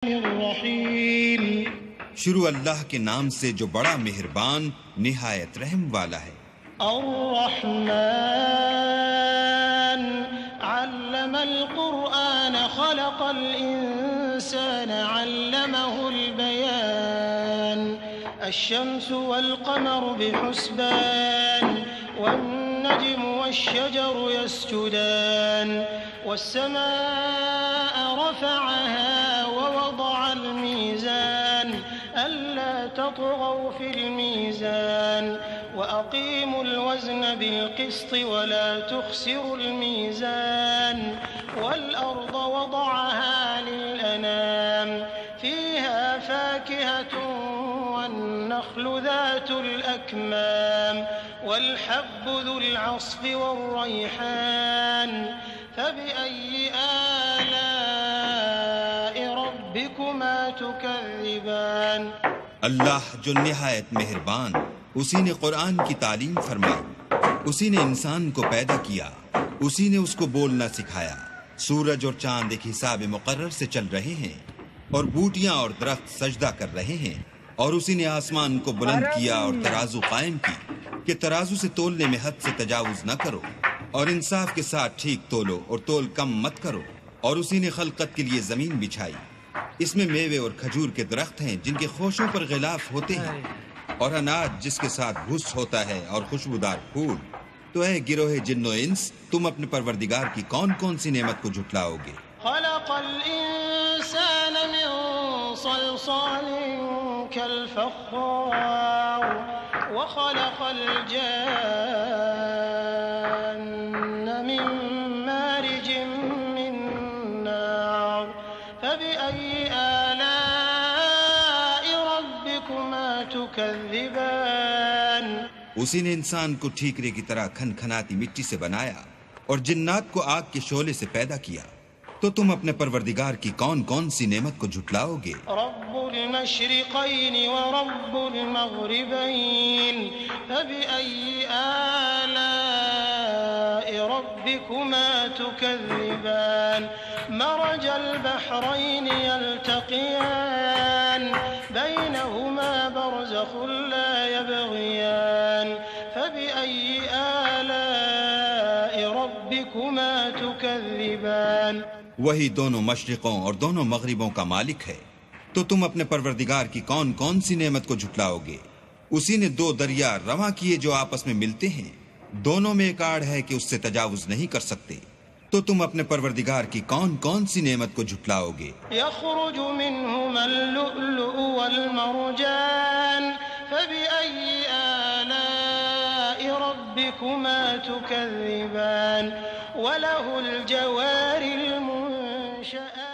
الرحیم، شروع اللہ کے نام سے جو بڑا مہربان نہایت رحم والا ہے۔ الرحمن علم القرآن خلق الإنسان علمه البيان الشمس والقمر بحسبان والنجم والشجر يسجدان والسماء رفعها ووضع الميزان ألا تطغوا في الميزان وأقيموا الوزن بالقسط ولا تخسروا الميزان والأرض وضعها للأنام فيها فاكهة والنخل ذات الأكمام والحب ذو العصف والريحان فبأي آلاء ربكما تكذبان۔ اللہ جو نہایت مہربان، اسی نے قرآن کی تعلیم فرمائی، اسی نے انسان کو پیدا کیا، اسی نے اس کو بولنا سکھایا۔ سورج اور چاند ایک حساب مقرر سے چل رہے ہیں اور بوٹیاں اور درخت سجدہ کر رہے ہیں، اور اسی نے آسمان کو بلند کیا اور ترازو قائم کی کہ ترازو سے تولنے میں حد سے تجاوز نہ کرو، اور انصاف کے ساتھ ٹھیک تولو اور تول کم مت کرو۔ اور اسی نے خلقت کے لیے زمین بچھائی، اس میں میوے اور کھجور کے درخت ہیں جن کے خوشوں پر غلاف ہوتے ہیں، اور اناج جس کے ساتھ بھس ہوتا ہے، اور خوشبودار پھول۔ تو اے گروہ جن و انس، تم اپنے پروردگار کی کون کون سی نعمت کو جھٹلاؤ گے؟ خلق الإنسان من صلصال كالفخار وخلق الجان من مارج من نار فبأي آلاء ربكما تكذبان۔ اسی نے انسان کو ٹھیکرے کی طرح کھن کھناتی مٹی سے بنایا اور جنات کو آگ کے شعلے سے پیدا کیا، تو تم اپنے پروردگار کی کون کون سی نعمت کو جھٹلاؤ گے؟ رب المشرقین ورب المغربین فبأي آلاء ربكما تكذبان۔ مرج البحرين يلتقيان بينهما برزخ لا يبغيان فبأي آلاء ربكما تكذبان۔ وہی دونوں مشرقوں اور دونوں مغربوں کا مالک ہے، تو تم اپنے پروردگار کی کون کون سی نعمت کو جھٹلاؤ گے؟ اسی نے دو دریا رواں کیے جو آپس میں ملتے ہیں، دونوں میں ایک آڑ ہے کہ اس سے تجاوز نہیں کر سکتے، تو تم اپنے پروردگار کی کون کون سی نعمت کو جھٹلاؤ گے؟ يخرج منهما اللؤلؤ والمرجان فبأي آلاء ربكما تكذبان۔ وله الجوار المنشآت